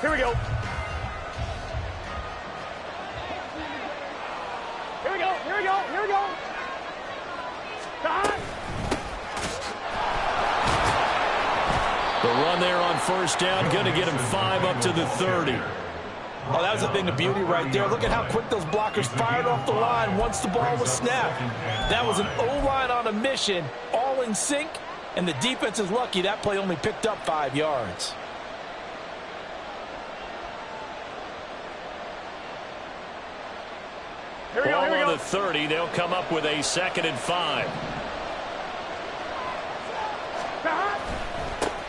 Here we go. Here we go. Here we go. Here we go. Time. The run there on first down, going to get him 5 up to the 30. Oh, that was a thing of beauty right there. Look at how quick those blockers fired off the line once the ball was snapped. That was an O-line on a mission, all in sync, and the defense is lucky that play only picked up 5 yards. Here we go. Here we Ball go. on the 30, they'll come up with a 2nd and 5.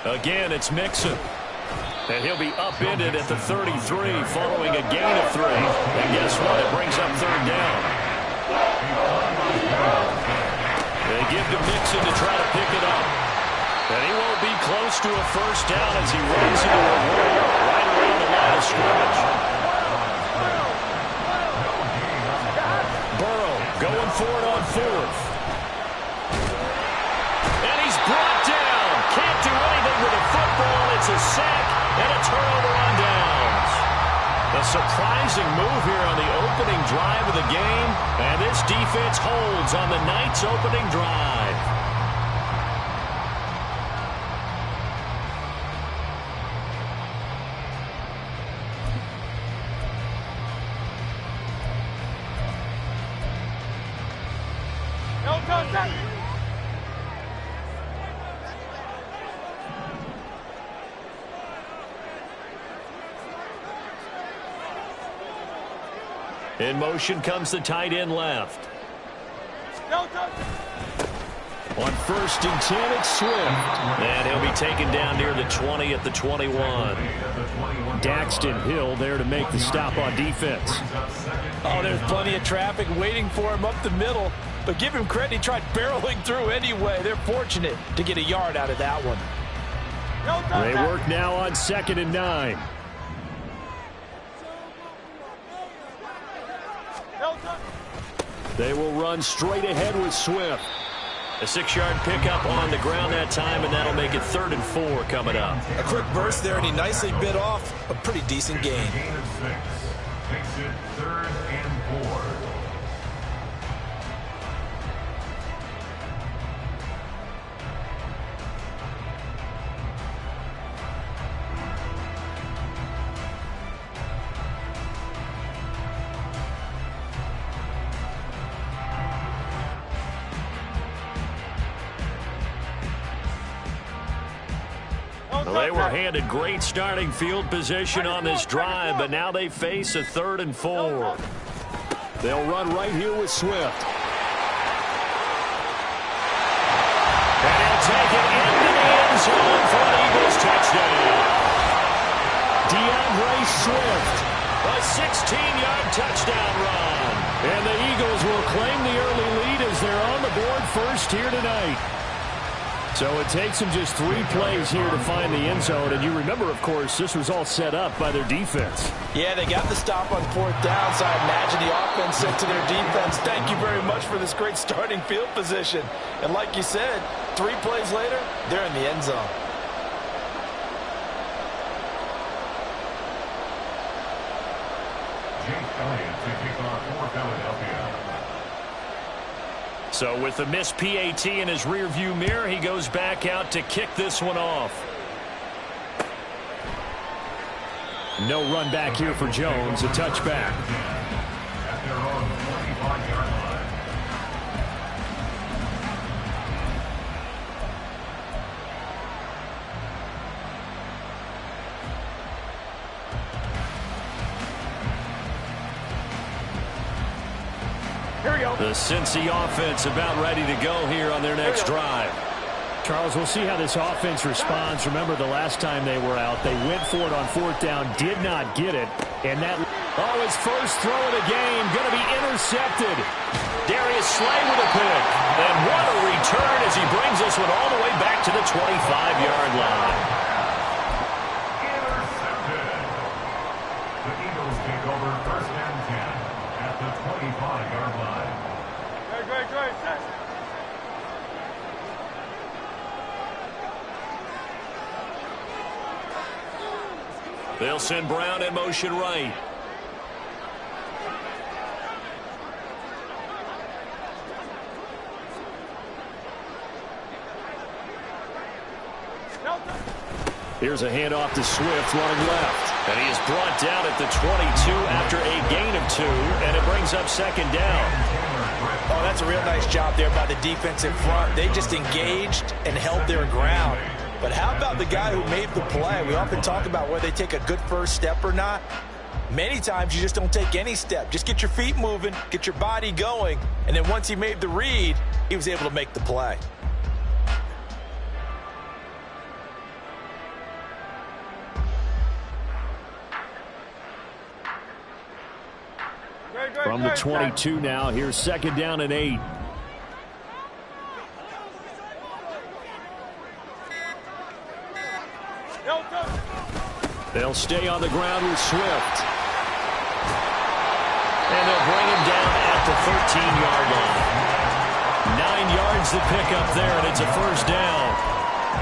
Again, it's Mixon. And he'll be upended at the 33 following a gain of 3. And guess what? It brings up 3rd down. They give to Mixon to try to pick it up. And he won't be close to a first down as he runs into a wall right around the line of scrimmage. Burrow going for it on 4th. And he's brought down. Can't do anything with a football. It's a sack. And a turnover on downs. A surprising move here on the opening drive of the game. And this defense holds on the night's opening drive. No contact. In motion comes the tight end left. No contact. On 1st and 10, it's Swift. And he'll be taken down near the 20 at the 21. Daxton Hill there to make the stop on defense. Oh, there's plenty of traffic waiting for him up the middle. But give him credit, he tried barreling through anyway. They're fortunate to get a yard out of that one. No They contact. work now on 2nd and 9. No contact. They will run straight ahead with Swift. A 6-yard pickup on the ground that time, and that'll make it 3rd and 4 coming up. A quick burst there, and he nicely bit off a pretty decent gain. Gain of 6. Makes it 3rd and 4. They were handed great starting field position on this drive, but now they face a 3rd and 4. They'll run right here with Swift. And he'll take it into the end zone for an Eagles touchdown. DeAndre Swift, a 16-yard touchdown run. And the Eagles will claim the early lead as they're on the board first here tonight. So it takes them just 3 plays here to find the end zone. And you remember, of course, this was all set up by their defense. Yeah, they got the stop on 4th down, so I imagine the offense said to their defense, thank you very much for this great starting field position. And like you said, 3 plays later, they're in the end zone. Jake Elliott to kick off for Philadelphia. So with the missed PAT in his rearview mirror, he goes back out to kick this one off. No run back here for Jones, a touchback. At their own 25-yard line. Here we go. The Cincy offense about ready to go here on their next drive. Charles, we'll see how this offense responds. Remember the last time they were out, they went for it on 4th down, did not get it. And that, his first throw of the game, going to be intercepted. Darius Slay with a pick. And what a return as he brings this one all the way back to the 25-yard line. Intercepted. The Eagles take over 1st and 10 at the 25-yard line. Great. Set. They'll send Brown in motion right. Here's a handoff to Swift running left. And he is brought down at the 22 after a gain of 2, and it brings up second down. Oh, that's a real nice job there by the defensive front. They just engaged and held their ground. But how about the guy who made the play? We often talk about whether they take a good first step or not. Many times you just don't take any step. Just get your feet moving, get your body going, and then once he made the read, he was able to make the play. From the 22 now, here's second down and 8. They'll stay on the ground with Swift. And they'll bring him down at the 13-yard line. 9 yards to pick up there, and it's a first down.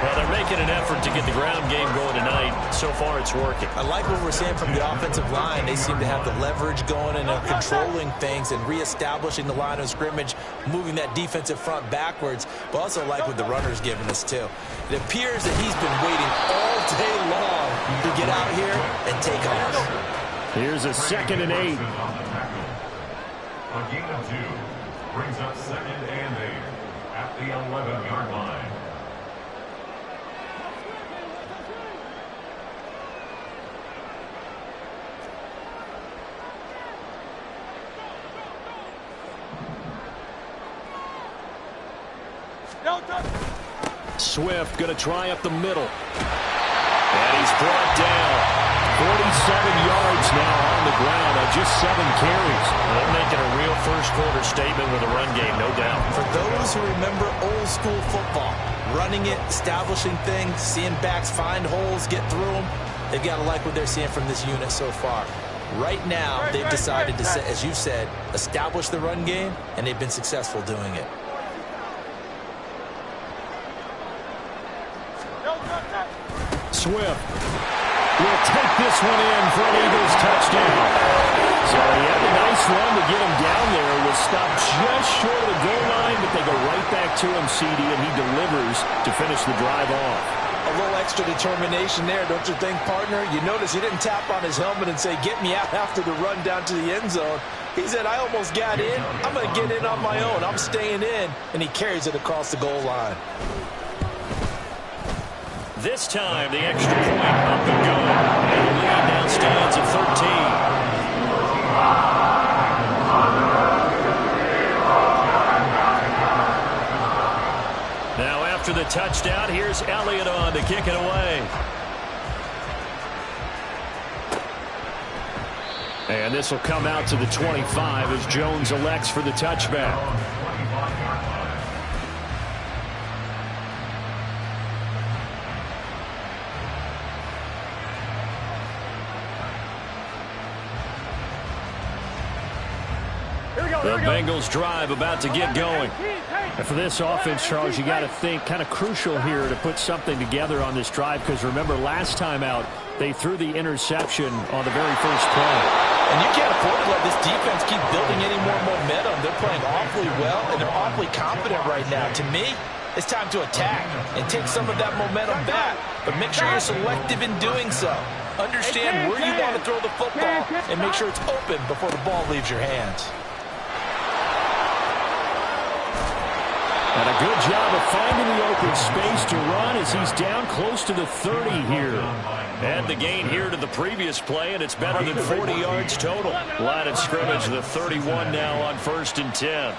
Well, they're making an effort to get the ground game going tonight. So far, it's working. I like what we're seeing from the offensive line. They seem to have the leverage going and they're controlling things and reestablishing the line of scrimmage, moving that defensive front backwards. But also like what the runner's giving us, too. It appears that he's been waiting all day long to get out here and take off. Here's a second and 8. A gain of 2 brings up second and 8 at the 11-yard line. Swift going to try up the middle. And he's brought down. 47 yards now on the ground on just 7 carries. They're making a real first-quarter statement with a run game, no doubt. For those who remember old-school football, running it, establishing things, seeing backs find holes, get through them, they've got to like what they're seeing from this unit so far. Right now, they've decided to, as you said, establish the run game, and they've been successful doing it. Swift will take this one in for an Eagles touchdown. So he had a nice run to get him down there. Was stopped just short of the goal line, but they go right back to him, CD, and he delivers to finish the drive off. A little extra determination there, don't you think, partner? You notice he didn't tap on his helmet and say, get me out after the run down to the end zone. He said, I almost got in. I'm going to get in on my own. I'm staying in. And he carries it across the goal line. This time, the extra point up and going. And the lead now stands at 13. Now after the touchdown, here's Elliott on to kick it away. And this will come out to the 25 as Jones elects for the touchback. The Bengals drive about to get going. And for this offense, Charles, you got to think kind of crucial here to put something together on this drive, because remember last time out they threw the interception on the very first play. And you can't afford to let this defense keep building any more momentum. They're playing awfully well and they're awfully confident right now. To me, it's time to attack and take some of that momentum back, but make sure you're selective in doing so. Understand where you want to throw the football and make sure it's open before the ball leaves your hands. And a good job of finding the open space to run as he's down close to the 30 here. And the gain here to the previous play, and it's better than 40 yards total. Line of scrimmage, the 31 now on 1st and 10.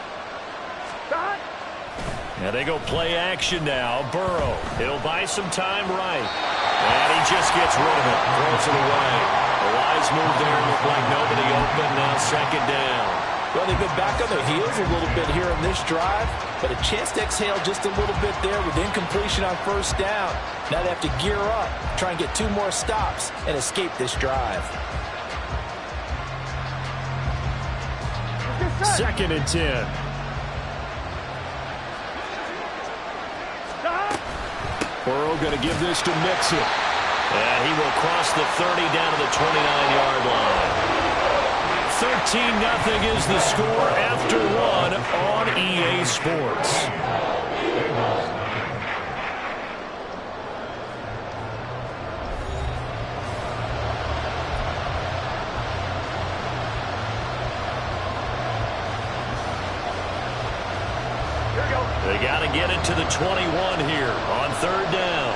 And they go play action now. Burrow, he'll buy some time right. And he just gets rid of it, throws it away. A wise move there, looked like nobody open, now second down. Well, they've been back on their heels a little bit here on this drive, but a chance to exhale just a little bit there with incompletion on first down. Now they have to gear up, try and get 2 more stops, and escape this drive. 2nd and 10. Burrow going to give this to Mixon. And he will cross the 30 down to the 29-yard line. 13-0 is the score after one on EA Sports. They got to get it to the 21 here on third down.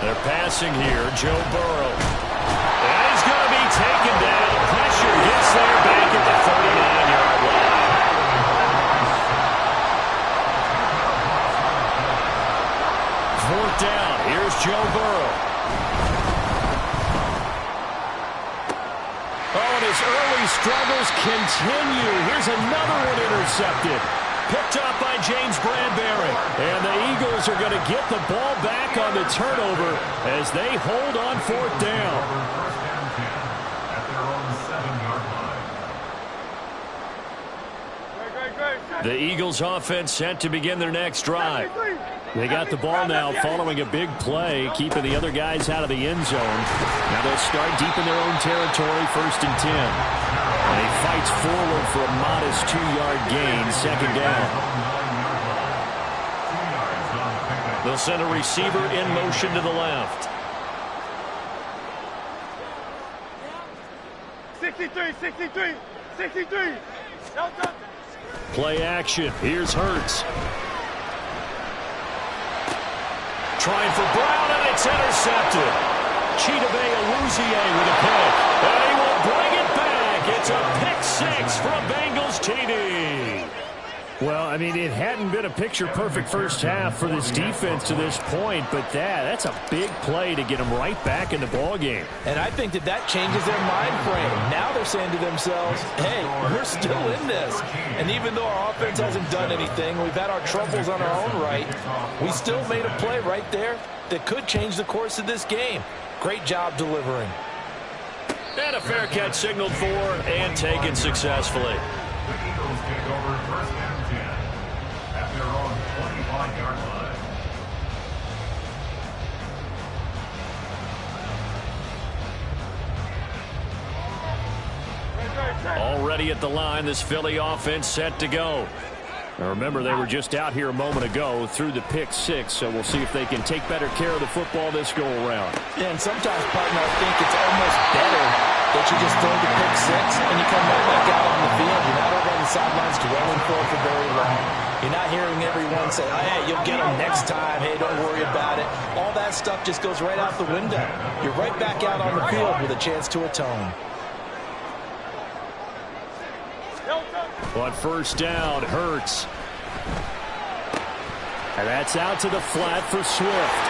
They're passing here, Joe Burrow. And he's going to be taken down. Pressure gets there back at the 39-yard line. Fourth down, here's Joe Burrow. Oh, and his early struggles continue. Here's another one intercepted. Picked up by James Bradbury. And the Eagles are going to get the ball back on the turnover as they hold on fourth down. First and 10 at their own 7-yard line. The Eagles offense set to begin their next drive. They got the ball now following a big play, keeping the other guys out of the end zone. Now they'll start deep in their own territory, first and 10. And he fights forward for a modest 2-yard gain, second down. They'll send a receiver in motion to the left. 63, 63, 63. Play action. Here's Hurts. Trying for Brown, and it's intercepted. Chidobe Awuzie with a pick. And he will bring it back. It's a pick six from Bengals TD. Well, I mean, it hadn't been a picture-perfect first half for this defense to this point, but that's a big play to get them right back in the ballgame. And I think that changes their mind frame. Now they're saying to themselves, hey, we're still in this. And even though our offense hasn't done anything, we've had our troubles on our own right, we still made a play right there that could change the course of this game. Great job delivering. And a fair catch signaled for and taken successfully. The Eagles take over first and 10 at their own 25-yard line. Already at the line, this Philly offense set to go. Now remember, they were just out here a moment ago through the pick six, so we'll see if they can take better care of the football this go-around. And sometimes, partner, I think it's almost better that you just throw the pick six and you come right back out on the field. You're not over on the sidelines dwelling for very long. You're not hearing everyone say, oh, hey, you'll get them next time. Hey, don't worry about it. All that stuff just goes right out the window. You're right back out on the field with a chance to atone. On first down, Hurts. And that's out to the flat for Swift.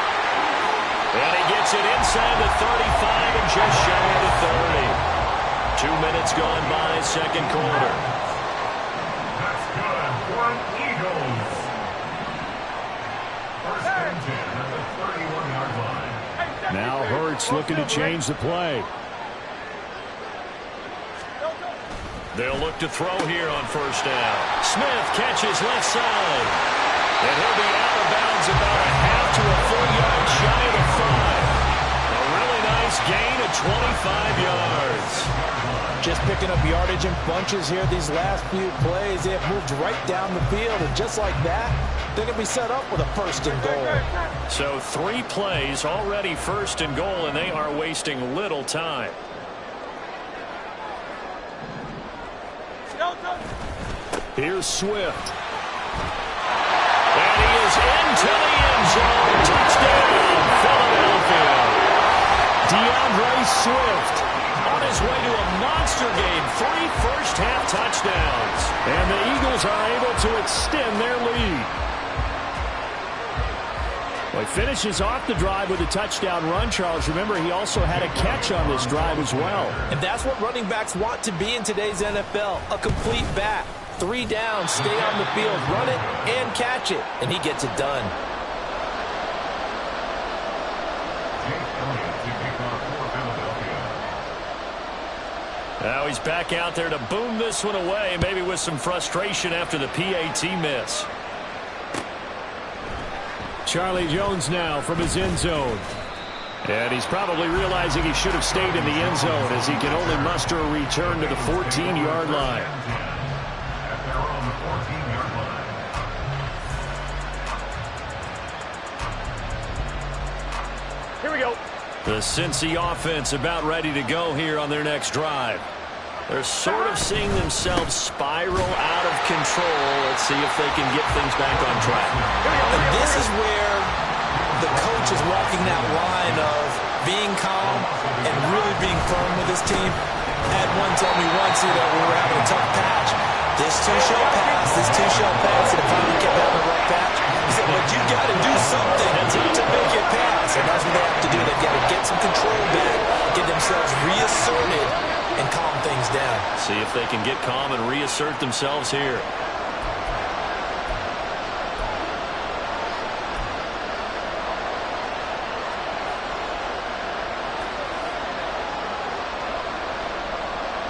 And he gets it inside the 35 and just shy of the 30. 2 minutes gone by, second quarter. That's good for Eagles. First and 10 at the 31-yard line. Now Hurts looking to change the play. They'll look to throw here on first down. Smith catches left side. And he'll be out of bounds about a half to a full yard shy of the 5. A really nice gain of 25 yards. Just picking up yardage in bunches here these last few plays. They have moved right down the field, and just like that, they're going to be set up with a first and goal. So 3 plays already first and goal, and they are wasting little time. Here's Swift. And he is into the end zone. Touchdown, Philadelphia. DeAndre Swift on his way to a monster game. 3 first-half touchdowns. And the Eagles are able to extend their lead. Well, he finishes off the drive with a touchdown run, Charles. Remember, he also had a catch on this drive as well. And that's what running backs want to be in today's NFL, a complete back. 3 down, stay on the field, run it, and catch it. And he gets it done. Now he's back out there to boom this one away, maybe with some frustration after the PAT miss. Charlie Jones now from his end zone. And he's probably realizing he should have stayed in the end zone as he can only muster a return to the 14-yard line. At their own 14-yard line. Here we go. The Cincy offense about ready to go here on their next drive. They're sort of seeing themselves spiral out of control. Let's see if they can get things back on track. And this is where the coach is walking that line of being calm and really being firm with his team. I had one tell me once, we were having a tough patch. This too shall pass, and it finally kept having a rough patch. He said, but you got to do something to make it pass. And that's what they have to do. They've got to get some control back, get themselves reasserted, and calm things down. See if they can get calm and reassert themselves here.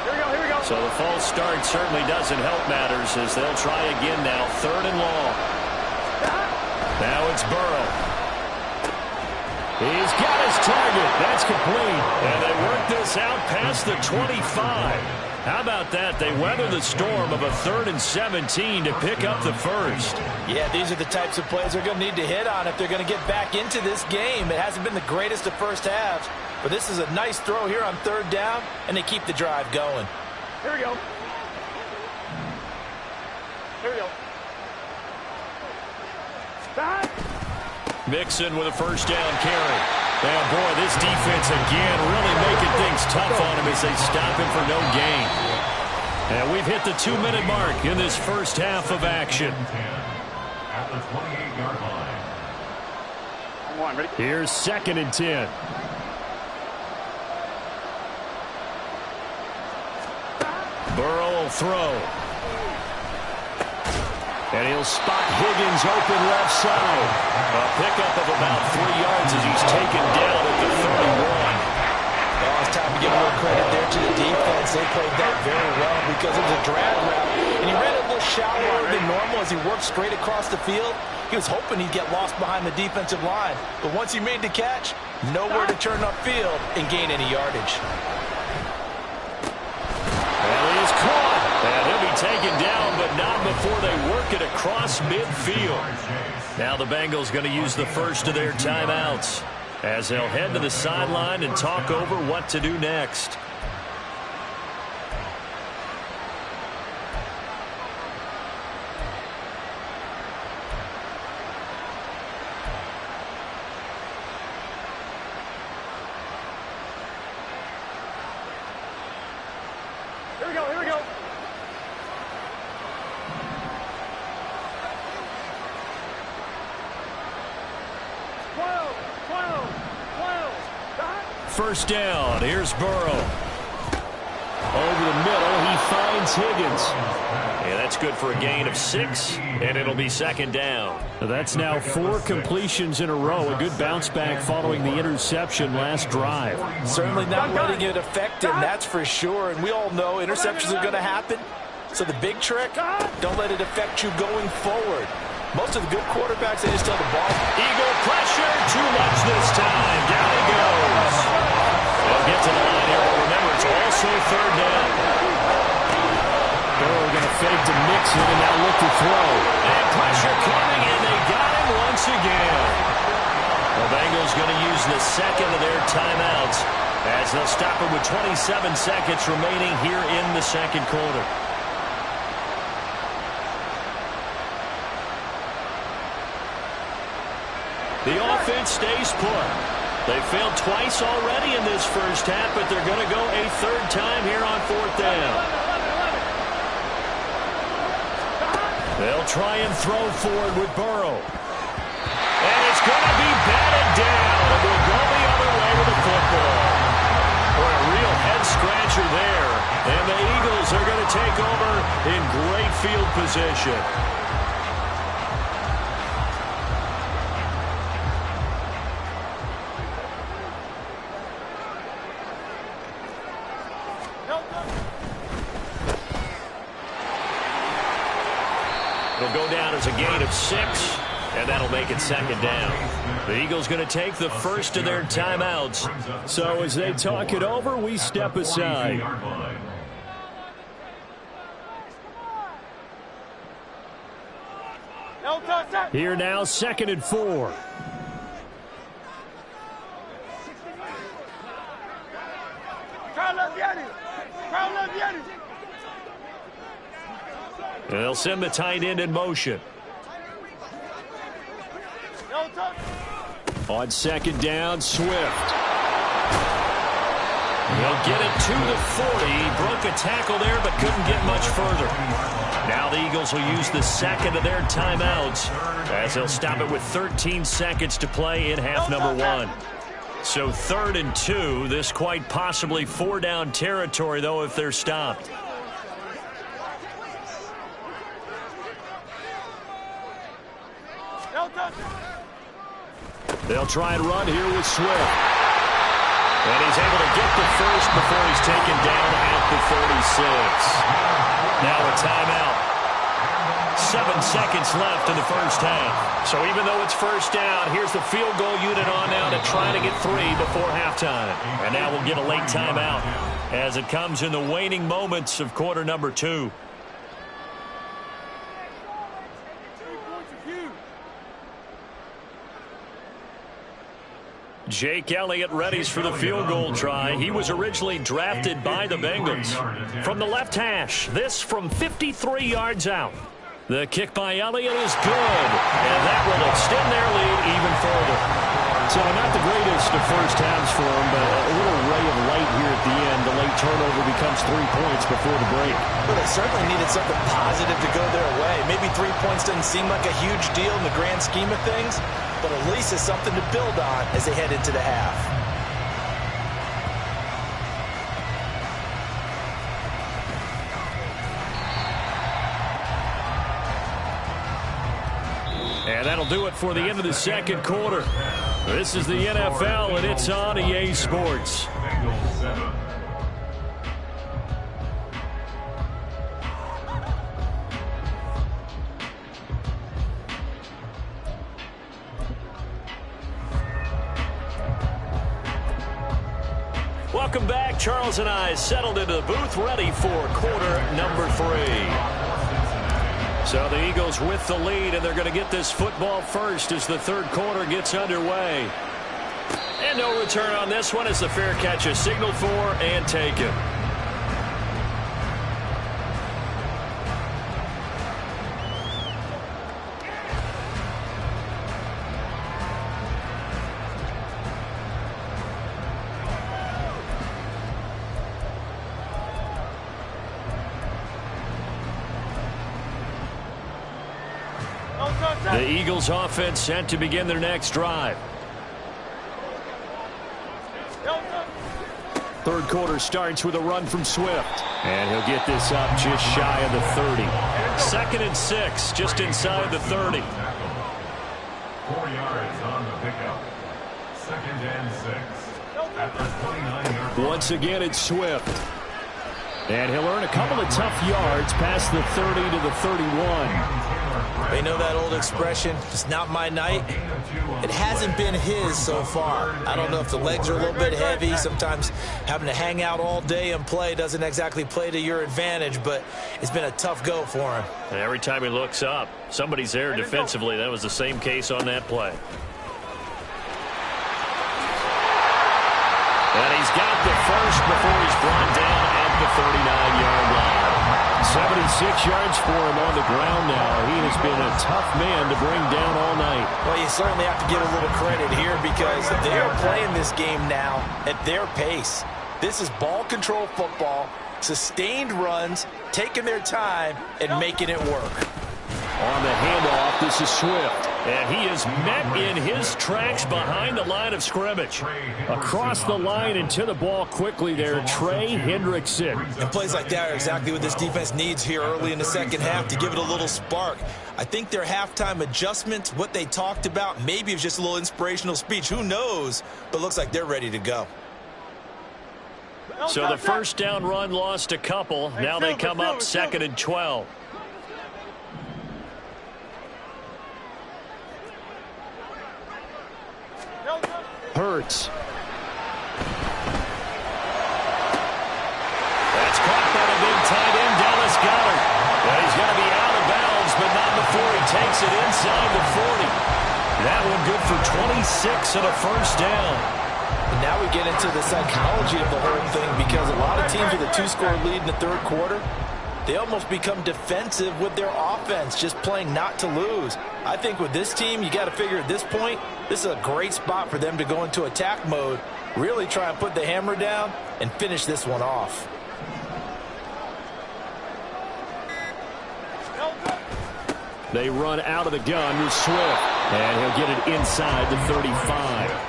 Here we go. So the false start certainly doesn't help matters as they'll try again now. 3rd and long. Now it's Burrow. He's got his target. That's complete. And they work this out past the 25. How about that? They weather the storm of a 3rd and 17 to pick up the first. Yeah, these are the types of plays they're going to need to hit on if they're going to get back into this game. It hasn't been the greatest of first halves, but this is a nice throw here on 3rd down, and they keep the drive going. Here we go. Here we go. Back. Mixon with a first down carry. Now, boy, this defense again really making things tough on him as they stop him for no gain. And we've hit the 2-minute mark in this first half of action. At the 28-yard line. Come on, ready? Here's 2nd and 10. Burrow will throw. And he'll spot Higgins open left side. A pickup of about 3 yards as he's taken down at the 31. Well, it's time to give a little credit there to the defense. They played that very well because it was a drag route. And he ran it a little shallower than normal as he worked straight across the field. He was hoping he'd get lost behind the defensive line. But once he made the catch, nowhere to turn upfield and gain any yardage. And he is caught. And he'll be taken down, but not before they work it across midfield. Now the Bengals going to use the first of their timeouts as they'll head to the sideline and talk over what to do next. Here we go. Here we go. First down. Here's Burrow. Over the middle, he finds Higgins. Yeah, that's good for a gain of 6, and it'll be 2nd down. That's now 4 completions in a row. A good bounce back following the interception last drive. Certainly not letting it affect him, that's for sure. And we all know interceptions are going to happen. So the big trick, don't let it affect you going forward. Most of the good quarterbacks, they just tell the ball. Eagle pressure, too much this time. Down he goes. They'll get to the line here, but remember, it's also 3rd down. Burrow going to fake to Mixon and now look to throw. And pressure coming, and they got him once again. The Bengals going to use the 2nd of their timeouts as they'll stop it with 27 seconds remaining here in the 2nd quarter. The offense stays put. They failed twice already in this first half, but they're going to go a 3rd time here on 4th down. They'll try and throw forward with Burrow. And it's going to be batted down. And we'll go the other way with the football. Or a real head-scratcher there. And the Eagles are going to take over in great field position. It'll go down as a gain of 6, And that'll make it second down. The Eagles going to take the first of their timeouts. So as they talk it over, we step aside. Here now, 2nd and 4. They'll send the tight end in motion. On 2nd down, Swift. He'll get it to the 40. He broke a tackle there, but couldn't get much further. Now the Eagles will use the second of their timeouts as they'll stop it with 13 seconds to play in half number 1. So 3rd and 2. This quite possibly 4-down territory, though, if they're stopped. They'll try and run here with Swift. And he's able to get the first before he's taken down at the 36. Now a timeout. 7 seconds left in the first half. So even though it's first down, here's the field goal unit on now to try to get 3 before halftime. And now we'll get a late timeout as it comes in the waning moments of quarter number 2. Jake Elliott readies for the field goal try. He was originally drafted by the Bengals. From the left hash, this from 53 yards out. The kick by Elliott is good, and that will extend their lead even further. So not the greatest of first halves for him, but a little ray of light here at the end. The late turnover becomes 3 points before the break. Well, they certainly needed something positive to go their way. Maybe 3 points doesn't seem like a huge deal in the grand scheme of things, but at least it's something to build on as they head into the half. And that'll do it for the end of the second quarter. This is the NFL, and it's on EA Sports. Welcome back. Charles and I settled into the booth, ready for quarter number 3. So the Eagles with the lead, and they're going to get this football first as the third quarter gets underway. And no return on this one as the fair catch is signaled for and taken. The Eagles offense set to begin their next drive. Third quarter starts with a run from Swift. And he'll get this up just shy of the 30. 2nd and 6, just inside the 30. 4 yards on the pickup. 2nd and 6. At the 29-yard line. Once again, it's Swift. And he'll earn a couple of tough yards past the 30 to the 31. They know that old expression, it's not my night. It hasn't been his so far. I don't know if the legs are a little bit heavy. Sometimes having to hang out all day and play doesn't exactly play to your advantage, but it's been a tough go for him. And every time he looks up, somebody's there defensively. That was the same case on that play. And he's got the first before he's brought down at the 39-yard line. 76 yards for him on the ground now. He has been a tough man to bring down all night. Well, you certainly have to give a little credit here because they're playing this game now at their pace. This is ball control football, sustained runs, taking their time, and making it work. On the handoff, this is Swift. And he is met in his tracks behind the line of scrimmage. Across the line and to the ball quickly there, Trey Hendrickson. And plays like that are exactly what this defense needs here early in the second half to give it a little spark. I think their halftime adjustments, what they talked about, maybe it was just a little inspirational speech. Who knows? But looks like they're ready to go. So the first down run lost a couple. Now they come up 2nd and 12. Hurts. That's caught by the big tight end, Dallas Goedert. Well, he's going to be out of bounds, but not before he takes it inside the 40. That one good for 26 and a first down. And now we get into the psychology of the whole thing, because a lot of teams with a 2-score lead in the third quarter, they almost become defensive with their offense, just playing not to lose. I think with this team, you got to figure at this point, this is a great spot for them to go into attack mode, really try and put the hammer down and finish this one off. They run out of the gun with Swift, and he'll get it inside the 35.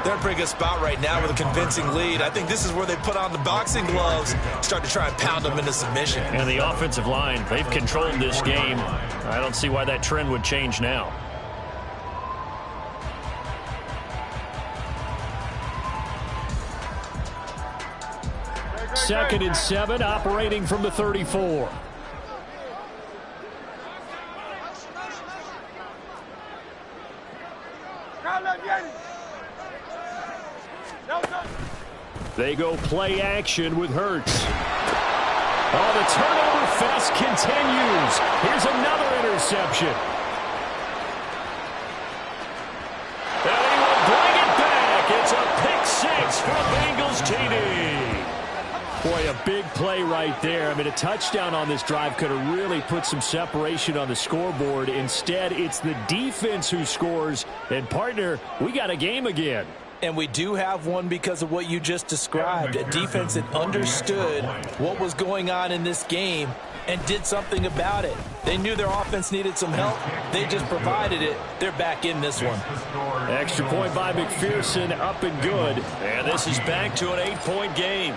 They're in a pretty good spot right now with a convincing lead. I think this is where they put on the boxing gloves, start to try and pound them into submission. And the offensive line, they've controlled this game. I don't see why that trend would change now. Second and 7, operating from the 34. They go play action with Hurts. Oh, the turnover fest continues. Here's another interception. And he will bring it back. It's a pick six for Bengals TD. Boy, a big play right there. I mean, a touchdown on this drive could have really put some separation on the scoreboard. Instead, it's the defense who scores. And, partner, we got a game again. And we do have one because of what you just described. A defense that understood what was going on in this game and did something about it. They knew their offense needed some help. They just provided it. They're back in this one. Extra point by McPherson, up and good. And this is back to an 8-point game.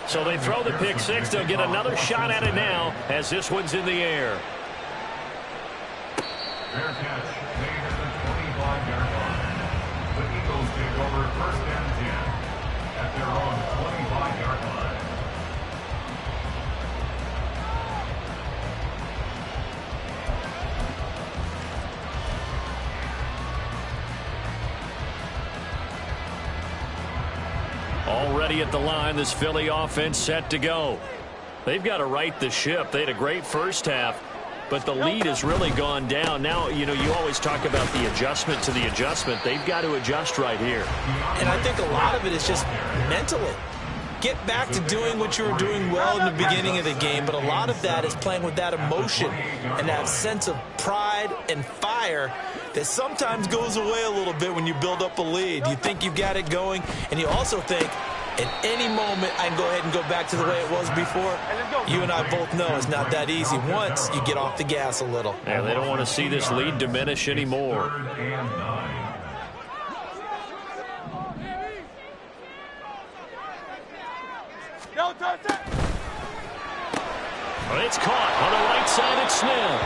So they throw the pick six. They'll get another shot at it now as this one's in the air. Fair catch made at the 25-yard line. The Eagles take over first and 10 at their own 25-yard line. Already at the line, this Philly offense set to go. They've got to right the ship. They had a great first half, but the lead has really gone down. Now, you know, you always talk about the adjustment to the adjustment. They've got to adjust right here. And I think a lot of it is just mentally. Get back to doing what you were doing well in the beginning of the game, but a lot of that is playing with that emotion and that sense of pride and fire that sometimes goes away a little bit when you build up a lead. You think you've got it going, and you also think at any moment I can go ahead and go back to the way it was before. You and I both know it's not that easy once you get off the gas a little. And they don't want to see this lead diminish anymore. Third and 9. But it's caught on the right side at Smith.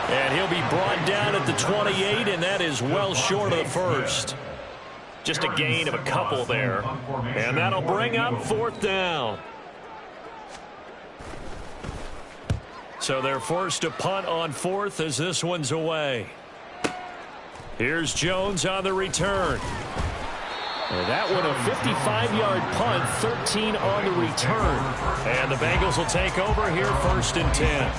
And he'll be brought down at the 28, and that is well short of the first. Just a gain of a couple there. And that'll bring up fourth down. So they're forced to punt on fourth as this one's away. Here's Jones on the return. And that one a 55-yard punt, 13 on the return. And the Bengals will take over here first and 10.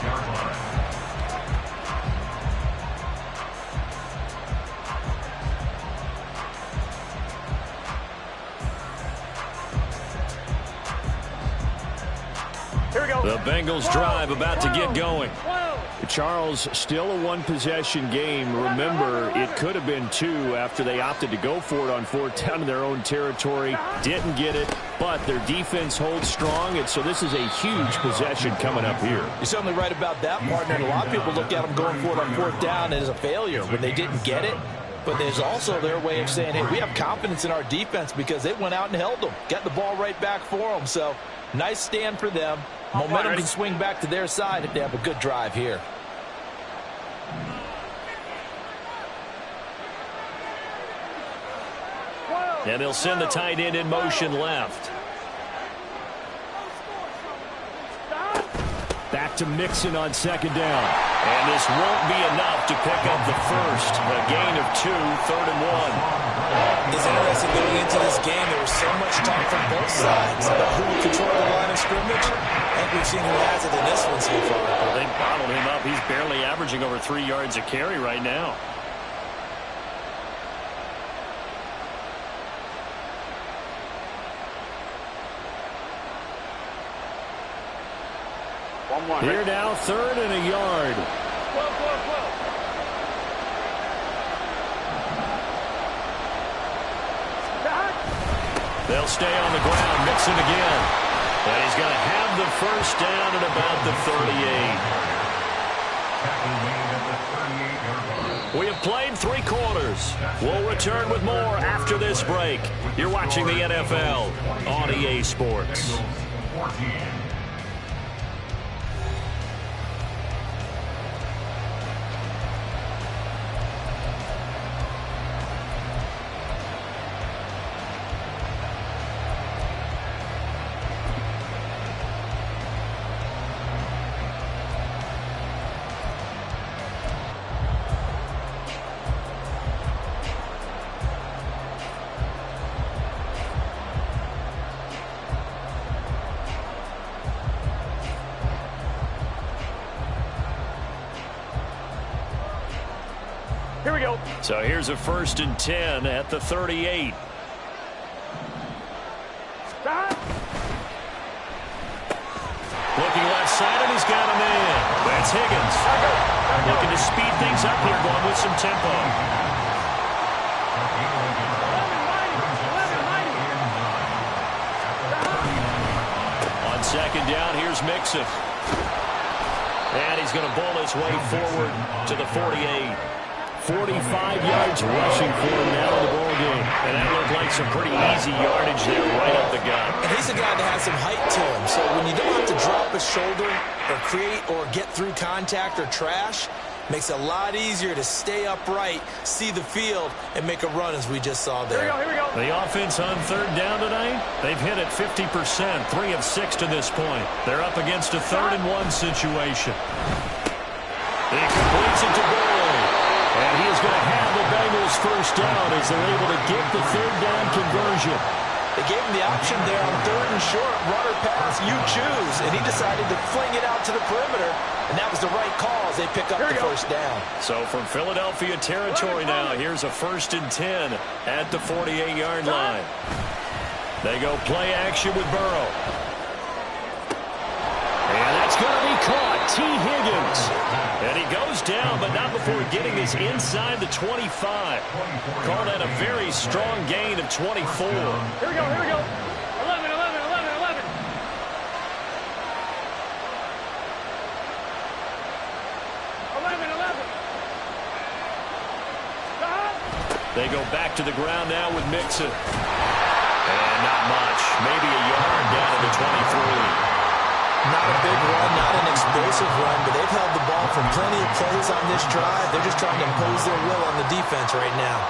The Bengals drive about to get going. Charles, still a one-possession game. Remember, it could have been two after they opted to go for it on fourth down in their own territory. Didn't get it, but their defense holds strong, and so this is a huge possession coming up here. You're certainly right about that, partner. And a lot of people look at them going for it on fourth down as a failure when they didn't get it. But there's also their way of saying, hey, we have confidence in our defense because they went out and held them. Got the ball right back for them. So nice stand for them. Momentum can swing back to their side if they have a good drive here. And they'll send the tight end in motion left. Back to Mixon on second down. And this won't be enough to pick up the first. A gain of 2, third and 1. to this game, there was so much talk from both sides about who would control the line of scrimmage. I think we've seen who has it in this one so far. Well, they bottled him up. He's barely averaging over 3 yards a carry right now. Here now, 3rd and a yard. They'll stay on the ground, Mixon again. And he's going to have the first down at about the 38. We have played 3 quarters. We'll return with more after this break. You're watching the NFL on EA Sports. Here we go. So here's a 1st and 10 at the 38. Looking left side, and he's got a man. That's Higgins. Looking to speed things up here, going with some tempo. On 2nd down, here's Mixon. And he's going to bowl his way forward to the 48. 45 yards rushing for him now in the ball game. And that looked like some pretty easy yardage there right up the gut. And he's a guy that has some height to him. So when you don't have to drop a shoulder or create or get through contact or trash, makes it a lot easier to stay upright, see the field, and make a run as we just saw there. Here we go. The offense on 3rd down tonight, they've hit it 50%, 3 of 6 to this point. They're up against a 3rd and 1 situation. He completes it to Boyd. And he is going to have the Bengals first down as they're able to get the 3rd down conversion. They gave him the option there on 3rd and short, run or pass, you choose. And he decided to fling it out to the perimeter, and that was the right call as they pick up the first down. So from Philadelphia territory now, here's a 1st and 10 at the 48-yard line. They go play action with Burrow. And that's going to be caught. T. Higgins. And he goes down, but not before getting this inside the 25. Call that a very strong gain of 24. Here we go. 11, 11, 11, 11. 11, 11. They go back to the ground now with Mixon. And not much. Maybe a yard down to the 23. Not a big run, not an explosive run, but they've held the ball for plenty of plays on this drive. They're just trying to impose their will on the defense right now.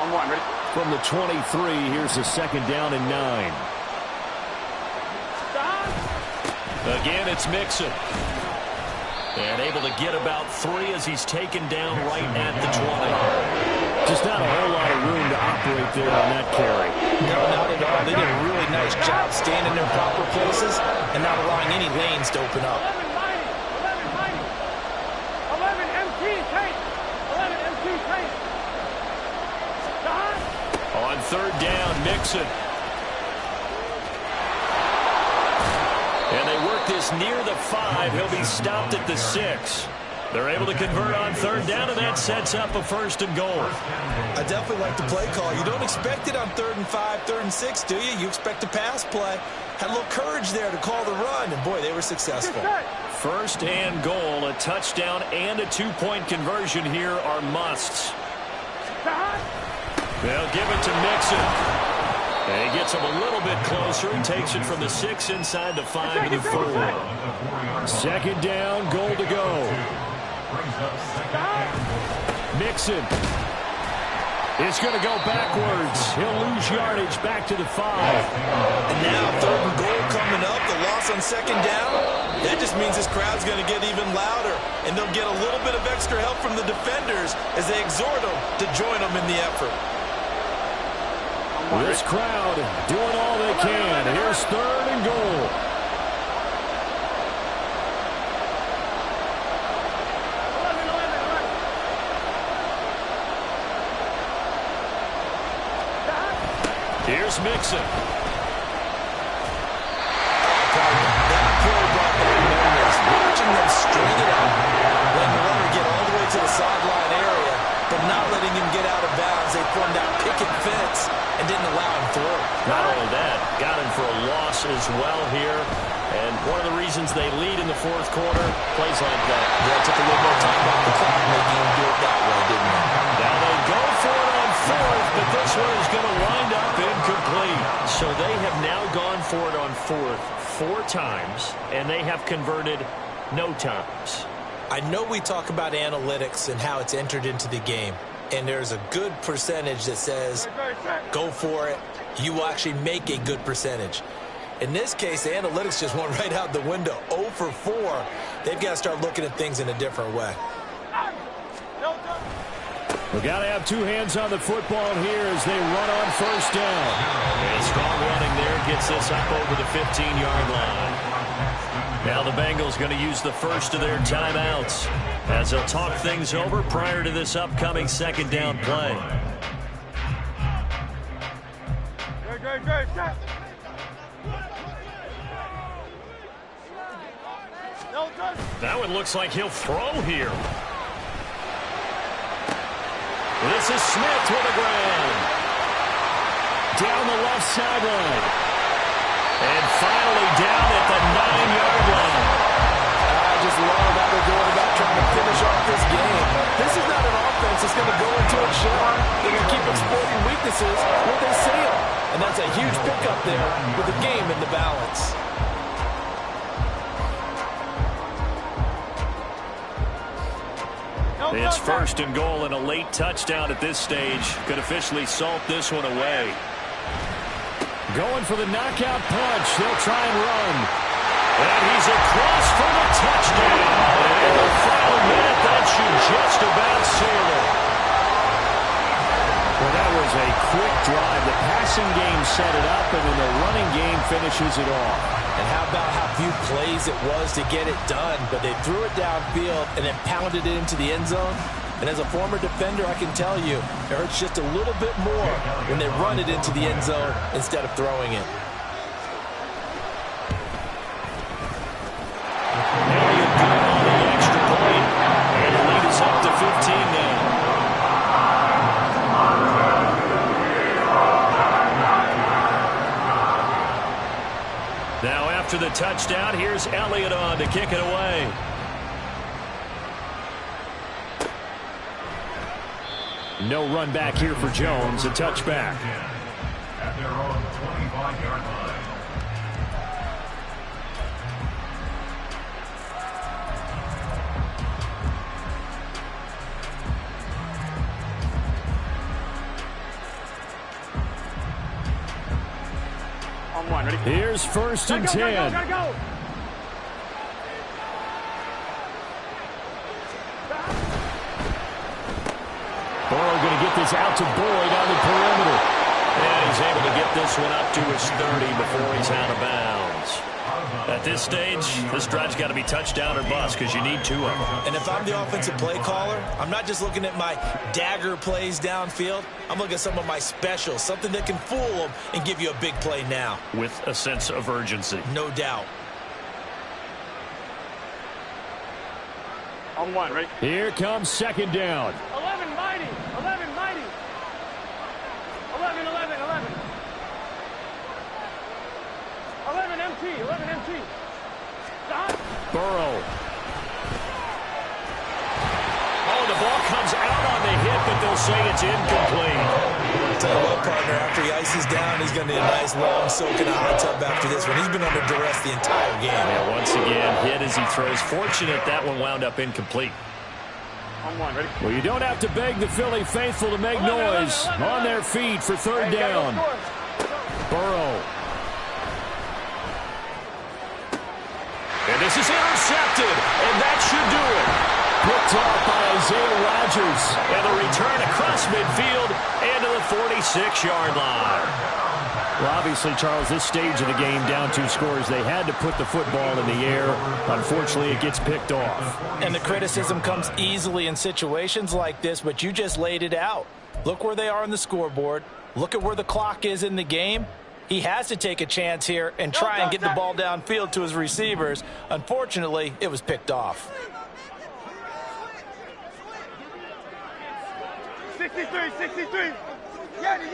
On 1, ready? From the 23, here's the 2nd down and 9. Again, it's Mixon. And able to get about 3 as he's taken down right at the 20. Just not a whole lot of room to operate there on that carry. No, not at all. They did a really nice job staying in their proper places and not allowing any lanes to open up. 11 MT tank. 11 MT tank. On 3rd down, Mixon. And they work this near the 5. He'll be stopped at the 6. They're able to convert on 3rd down, and that sets up a 1st and goal. I definitely like the play call. You don't expect it on 3rd and 5, 3rd and 6, do you? You expect a pass play. Had a little courage there to call the run, and boy, they were successful. 1st and goal, a touchdown and a 2-point conversion here are musts. They'll give it to Mixon. And he gets him a little bit closer. He takes it from the 6 inside the 5 to the 4. 2nd down, goal to go. Mixon is going to go backwards. He'll lose yardage back to the 5. And now 3rd and goal coming up. The loss on 2nd down. That just means this crowd's going to get even louder. And they'll get a little bit of extra help from the defenders as they exhort them to join them in the effort. This crowd doing all they can. Here's 3rd and goal. Here's Mixon. That play brought back memories. Watching them string it out, letting the runner get all the way to the sideline area, but not letting him get out of bounds. They formed that picket fence and didn't allow him through. Not only that, got him for a loss as well here. And one of the reasons they lead in the 4th quarter, plays like that. Yeah, it took a little more time off the clock making him do it that way, didn't it? Now they go for it on 4th, but this one is going to wind up incomplete. So they have now gone for it on 4th 4 times, and they have converted no times. I know we talk about analytics and how it's entered into the game, and there's a good percentage that says go for it. You will actually make a good percentage. In this case, the analytics just went right out the window. 0 for 4. They've got to start looking at things in a different way. We've got to have 2 hands on the football here as they run on 1st down. And strong running there gets this up over the 15-yard line. Now the Bengals going to use the first of their timeouts as they'll talk things over prior to this upcoming 2nd down play. That one looks like he'll throw here. This is Smith with the ground. Down the left sideline. And finally down at the 9-yard line. I just love how they're going about trying to finish off this game. This is not an offense that's going to go into a shell. They're going to keep exploiting weaknesses where they see them. And that's a huge pickup there with the game in the balance. It's 1st and goal and a late touchdown at this stage. Could officially salt this one away. Going for the knockout punch. They'll try and run. And he's across for the touchdown. And in the final minute, that should just about seal it. Well, that was a quick drive. The passing game set it up, and then the running game finishes it off. And how about how few plays it was to get it done, but they threw it downfield and then pounded it into the end zone. And as a former defender, I can tell you, it hurts just a little bit more when they run it into the end zone instead of throwing it. Now you're good on the extra point, and the lead is up to 15 now. Now after the touchdown, here's Elliott on to kick it away. No run back here for Jones, a touchback. At their own 25-yard line. Here's 1st and 10. Gotta go. Burrow going to get this out to Boyd on the perimeter. And he's able to get this one up to his 30 before he's out of bounds. At this stage, this drive's got to be touchdown or bust because you need 2 of them. And if I'm the offensive play caller, I'm not just looking at my dagger plays downfield. I'm looking at some of my specials, something that can fool them and give you a big play now. With a sense of urgency. No doubt. On 1, ready? Here comes 2nd down. 11 mighty. 11 mighty. 11, 11, 11. 11 MT. 11 MT. Stop. Burrow. Oh, the ball comes out on the hit, but they'll say it's incomplete. I'll tell you what, partner, after he ices down, he's going to need a nice long soak in a hot tub after this one. He's been under duress the entire game. Yeah, once again, hit as he throws. Fortunate that one wound up incomplete. On 1, ready? Well, you don't have to beg the Philly faithful to make noise. On their feet for 3rd down. Burrow. And this is intercepted, and that should do it. Picked off by Isaiah Rodgers. And the return across midfield and to the 36-yard line. Well, obviously, Charles, this stage of the game, down 2 scores, they had to put the football in the air. Unfortunately, it gets picked off. And the criticism comes easily in situations like this, but you just laid it out. Look where they are on the scoreboard. Look at where the clock is in the game. He has to take a chance here and try and get the ball downfield to his receivers. Unfortunately, it was picked off. 63. Yanni.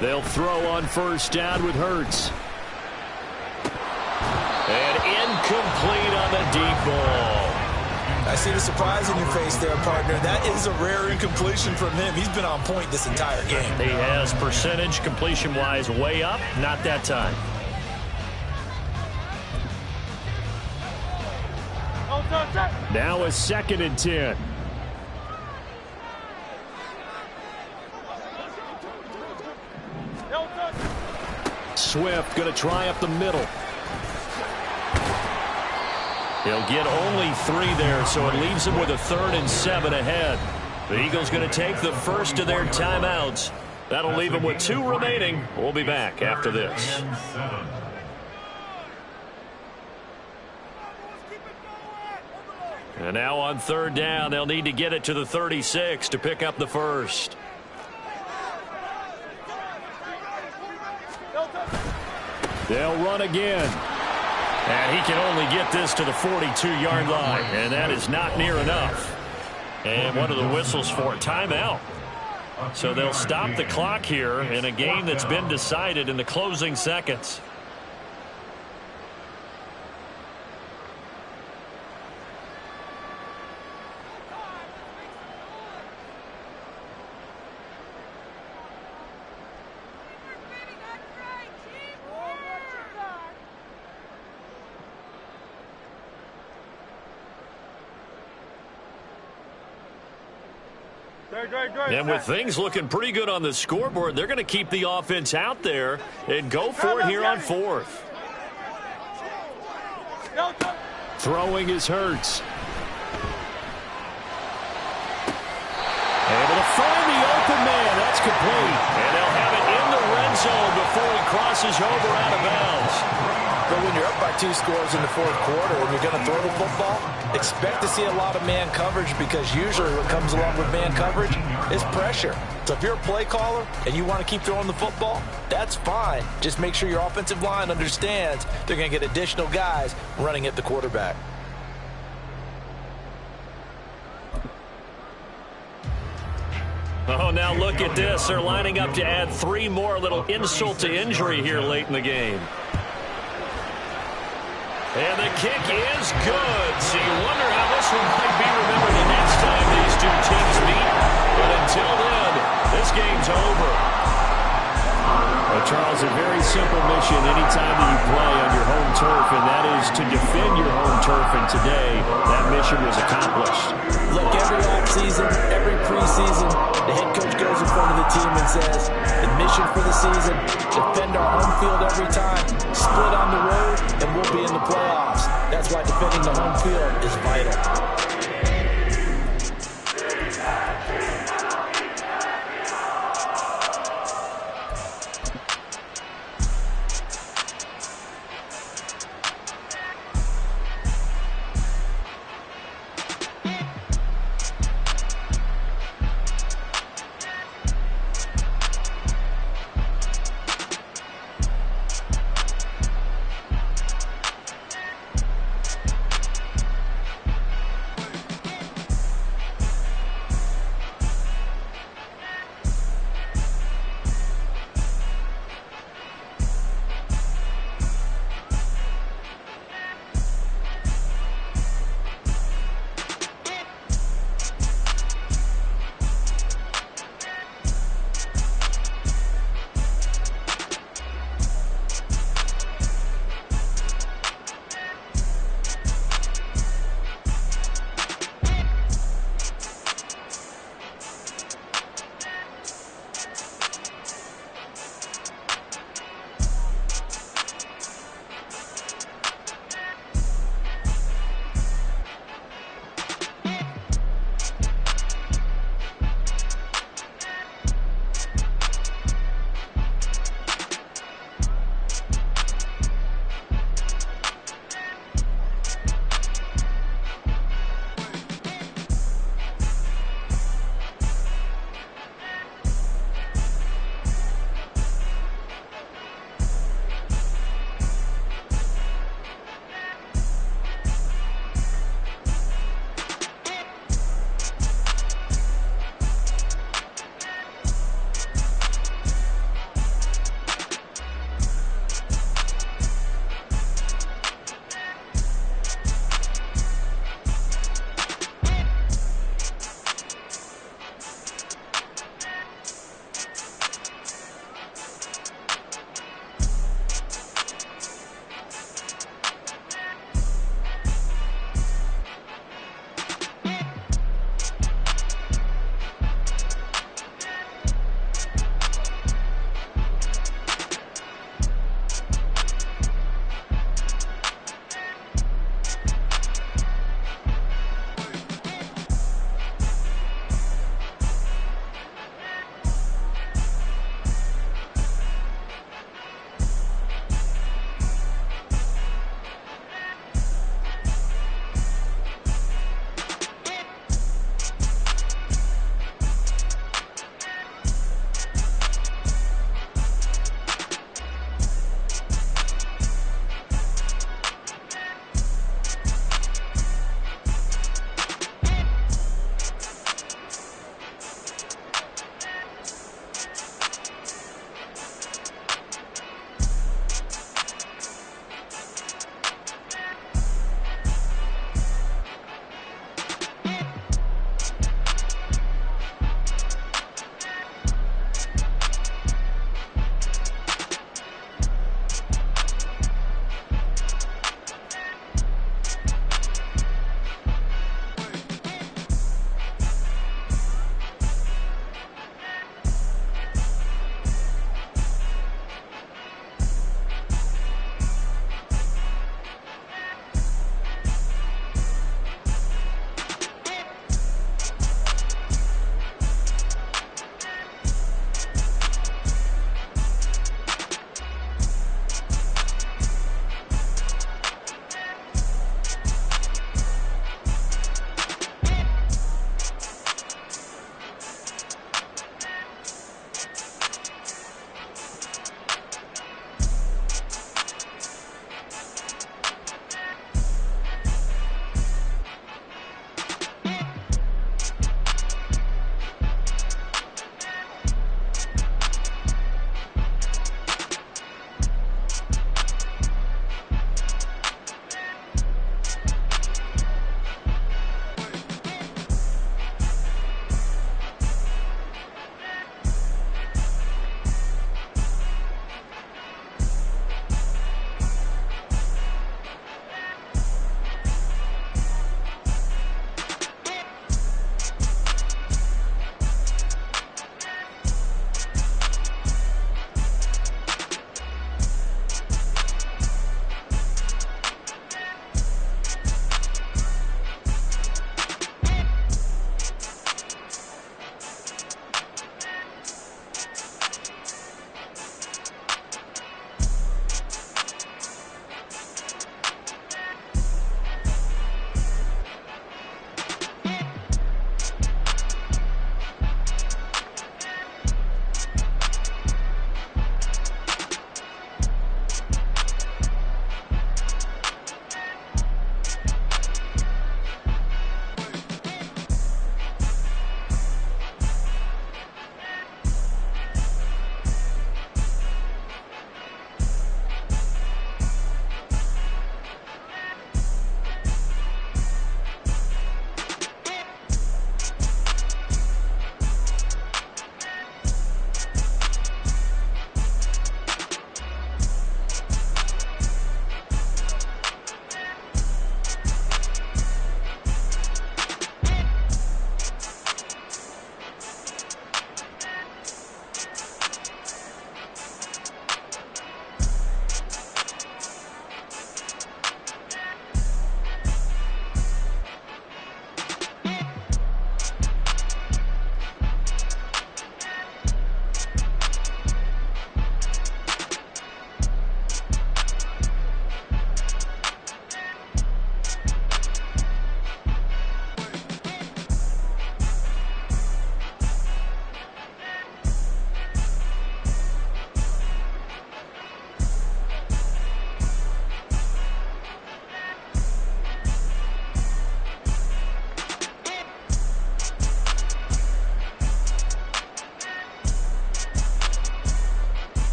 They'll throw on first down with Hurts. And incomplete on the deep ball. I see the surprise in your face there, partner. That is a rare incompletion from him. He's been on point this entire game. He has percentage completion-wise way up. Not that time. Now a 2nd and 10. Swift going to try up the middle. He'll get only 3 there, so it leaves him with a 3rd and 7 ahead. The Eagles going to take the first of their timeouts. That'll leave them with 2 remaining. We'll be back after this. And now on 3rd down, they'll need to get it to the 36 to pick up the first. They'll run again. And he can only get this to the 42-yard line. And that is not near enough. And one of the whistles for a timeout. So they'll stop the clock here in a game that's been decided in the closing seconds. And with things looking pretty good on the scoreboard, they're going to keep the offense out there and go for it here on 4th. Throwing is Hurts. Able to find the open man. That's complete. And they'll have it in the red zone before he crosses over out of bounds. But when you're up by 2 scores in the 4th quarter and you're going to throw the football, expect to see a lot of man coverage, because usually what comes along with man coverage is pressure. So if you're a play caller and you want to keep throwing the football, that's fine. Just make sure your offensive line understands they're going to get additional guys running at the quarterback. Oh, now look at this. They're lining up to add 3 more. Little insult to injury here late in the game. And the kick is good. So you wonder how this one might be remembered the next time these 2 teams meet. But until then, this game's over. Well, Charles, a very simple mission anytime that you play on your home turf, and that is to defend your home turf. And today, that mission was accomplished. Look, every offseason, every preseason, the head coach goes in front of the team and says, the mission for the season, defend our home field every time, split on the road, and we'll be in the playoffs. That's why defending the home field is vital.